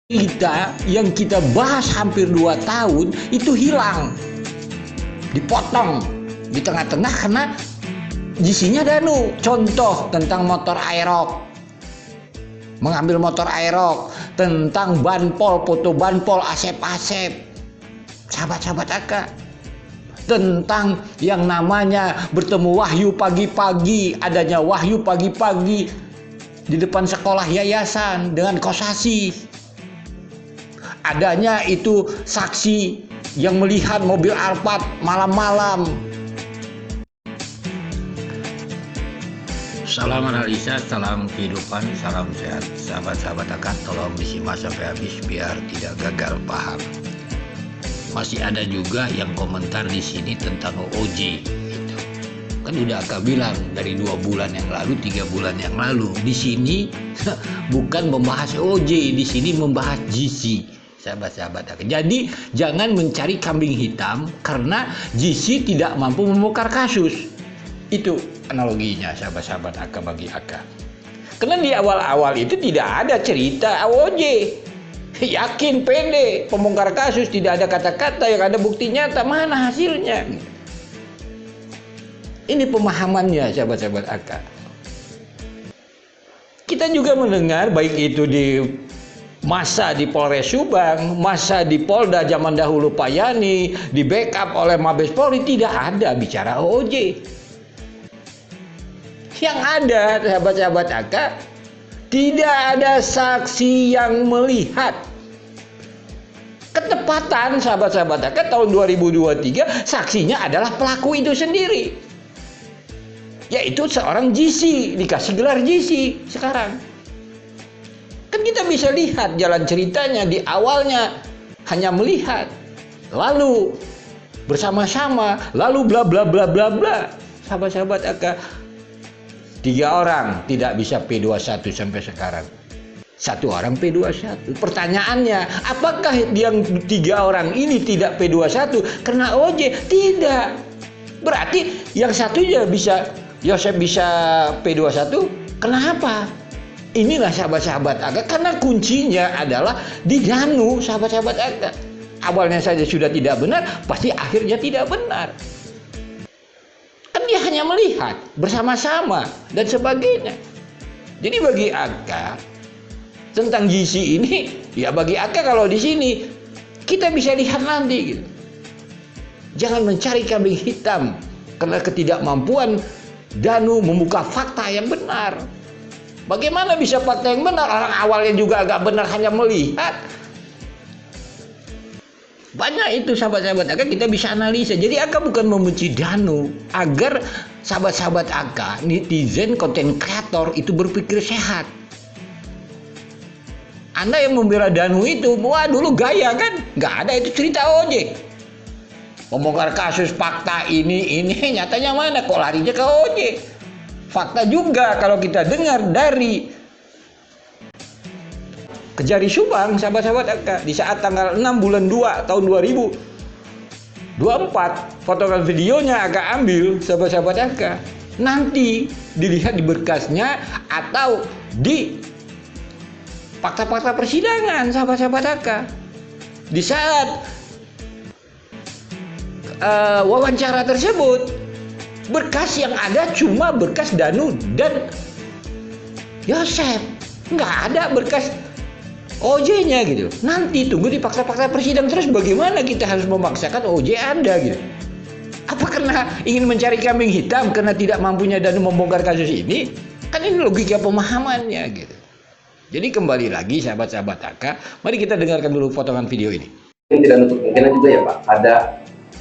Kita yang kita bahas hampir 2 tahun itu hilang, dipotong di tengah-tengah karena GC-nya Danu. Contoh tentang motor Aerox, mengambil motor Aerox, tentang banpol, foto banpol, asep-asep, sahabat-sahabat AK, tentang yang namanya bertemu Wahyu pagi-pagi, adanya Wahyu pagi-pagi di depan sekolah yayasan dengan Kosasi. Adanya itu saksi yang melihat mobil Alphard malam-malam. Salam analisa, salam kehidupan, salam sehat. Sahabat-sahabat akan tolong disimak sampai habis biar tidak gagal paham. Masih ada juga yang komentar di sini tentang OJ. Gitu. Kan udah Aka bilang dari 2 bulan yang lalu, 3 bulan yang lalu. Di sini bukan membahas OJ, di sini membahas GC. Sahabat-sahabat. Jadi jangan mencari kambing hitam karena GC tidak mampu membongkar kasus. Itu analoginya sahabat-sahabat AK bagi AK. Karena di awal-awal itu tidak ada cerita OJ. Yakin, pede, pembongkar kasus, tidak ada kata-kata, yang ada bukti nyata, mana hasilnya? Ini pemahamannya sahabat-sahabat AK. Kita juga mendengar baik itu di masa di Polres Subang, masa di Polda zaman dahulu Pak Yani, di backup oleh Mabes Polri, tidak ada bicara OJ. Yang ada sahabat-sahabat AK, tidak ada saksi yang melihat. Ketepatan sahabat-sahabat AK tahun 2023, saksinya adalah pelaku itu sendiri, yaitu seorang GC, dikasih gelar GC sekarang. Kan kita bisa lihat jalan ceritanya di awalnya hanya melihat, lalu bersama-sama, lalu bla bla bla bla bla. Sahabat-sahabat AK, 3 orang tidak bisa P21 sampai sekarang. 1 orang P21. Pertanyaannya, apakah yang 3 orang ini tidak P21 karena OJ? Tidak. Berarti yang satunya bisa, Yosep bisa P21. Kenapa? Inilah sahabat-sahabat AK, karena kuncinya adalah di Danu sahabat-sahabat AK. Awalnya saja sudah tidak benar, pasti akhirnya tidak benar. Kan dia hanya melihat bersama-sama dan sebagainya. Jadi bagi AK tentang GC ini, ya bagi AK kalau di sini kita bisa lihat nanti gitu. Jangan mencari kambing hitam karena ketidakmampuan Danu membuka fakta yang benar. Bagaimana bisa fakta yang benar? Orang awalnya juga agak benar, hanya melihat. Banyak itu sahabat-sahabat AK, kita bisa analisa. Jadi AK bukan membenci Danu, agar sahabat-sahabat AK, netizen, konten kreator itu berpikir sehat. Anda yang membela Danu itu, wah dulu gaya kan? Nggak ada itu cerita OJ. Membongkar kasus fakta ini, nyatanya mana? Kok larinya ke OJ? Fakta juga kalau kita dengar dari Kejari Subang, sahabat-sahabat AK, di saat tanggal 6 bulan 2 tahun 2024, fotokan videonya AK ambil, sahabat-sahabat AK. Nanti dilihat di berkasnya atau di fakta-fakta persidangan, sahabat-sahabat AK. Di saat wawancara tersebut, berkas yang ada cuma berkas Danu dan Yosep, nggak ada berkas OJ-nya gitu. Nanti tunggu di fakta-fakta persidangan. Terus bagaimana kita harus memaksakan OJ ada gitu? Apa karena ingin mencari kambing hitam karena tidak mampunya Danu membongkar kasus ini? Kan ini logika pemahamannya gitu. Jadi kembali lagi sahabat-sahabat AK, mari kita dengarkan dulu potongan video ini. Ini tidak menutup kemungkinan juga ya Pak, ada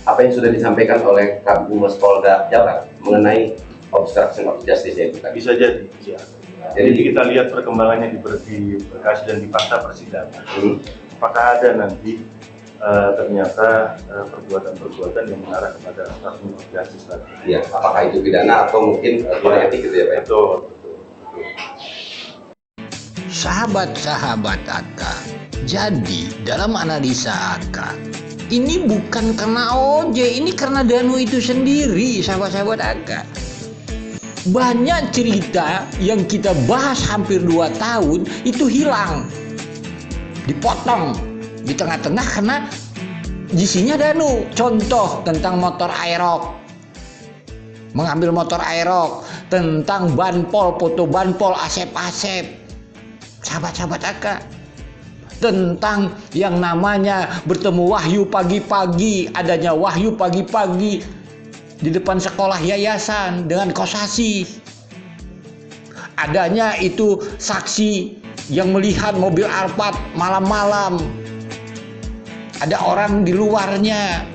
apa yang sudah disampaikan oleh Kak Humas Polda Jabar mengenai obstruction of justice itu kan? Bisa jadi, ya. Jadi kita lihat perkembangannya di berkas dan di fakta persidangan. Apakah ada nanti ternyata perbuatan-perbuatan yang mengarah kepada obstruction of justice tadi? Ya, apakah itu pidana atau mungkin kode etik gitu ya Pak? Betul. Sahabat-sahabat AK, jadi dalam analisa AK, ini bukan karena OJ, ini karena Danu itu sendiri, sahabat-sahabat AK. Banyak cerita yang kita bahas hampir 2 tahun itu hilang, dipotong di tengah-tengah karena GC-nya Danu. Contoh tentang motor Aerox, mengambil motor Aerox, tentang banpol, foto banpol, asep-asep, sahabat-sahabat AK, tentang yang namanya bertemu Wahyu pagi-pagi, adanya Wahyu pagi-pagi di depan sekolah yayasan dengan kosasi, adanya itu saksi yang melihat mobil Alphard malam-malam, ada orang di luarnya,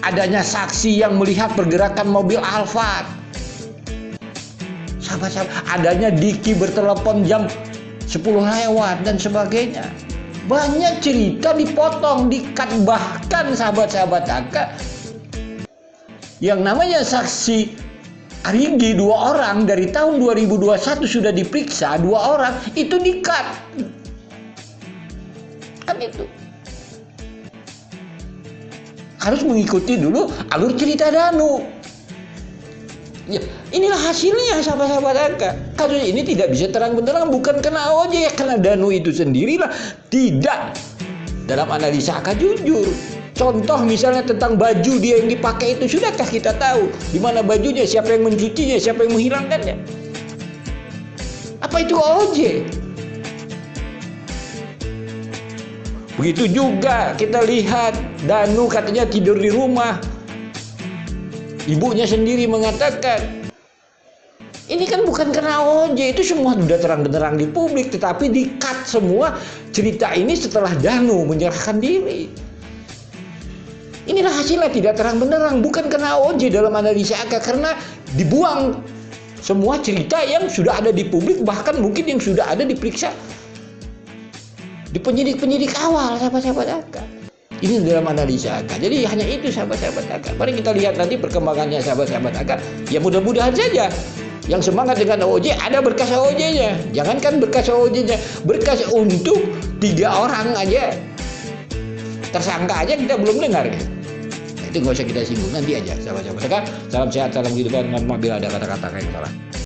adanya saksi yang melihat pergerakan mobil Alphard, sahabat-sahabat, adanya Diki bertelepon jam 10 lewat dan sebagainya. Banyak cerita dipotong, di-cut, bahkan sahabat-sahabat AK yang namanya saksi Arigi 2 orang dari tahun 2021 sudah diperiksa 2 orang, itu di-cut. Kan itu harus mengikuti dulu alur cerita Danu. Ya, inilah hasilnya sahabat-sahabat AK. Kasus ini tidak bisa terang-benderang, bukan kena OJ, ya karena Danu itu sendirilah tidak dalam analisa AK jujur. Contoh misalnya tentang baju dia yang dipakai itu, sudahkah kita tahu di mana bajunya, siapa yang mencucinya, siapa yang menghilangkannya? Apa itu OJ? Begitu juga kita lihat Danu katanya tidur di rumah. Ibunya sendiri mengatakan ini kan bukan kena OJ, itu semua sudah terang-benderang di publik, tetapi di-cut semua cerita ini setelah Danu menyerahkan diri. Inilah hasilnya tidak terang-benderang, bukan kena OJ dalam analisa AK, karena dibuang semua cerita yang sudah ada di publik, bahkan mungkin yang sudah ada diperiksa di penyidik-penyidik awal, sahabat-sahabat AK. Ini dalam analisa AK. Jadi hanya itu sahabat-sahabat AK. Mari kita lihat nanti perkembangannya sahabat-sahabat AK. Ya mudah-mudahan saja yang semangat dengan OJ ada berkas OJ-nya. Jangankan berkas OJ-nya, berkas untuk 3 orang aja. Tersangka aja kita belum dengar gitu. Nah, itu nggak usah kita singgung, nanti aja sahabat-sahabat AK. Salam sehat, salam kehidupan, mohon maaf bila ada kata-kata yang salah.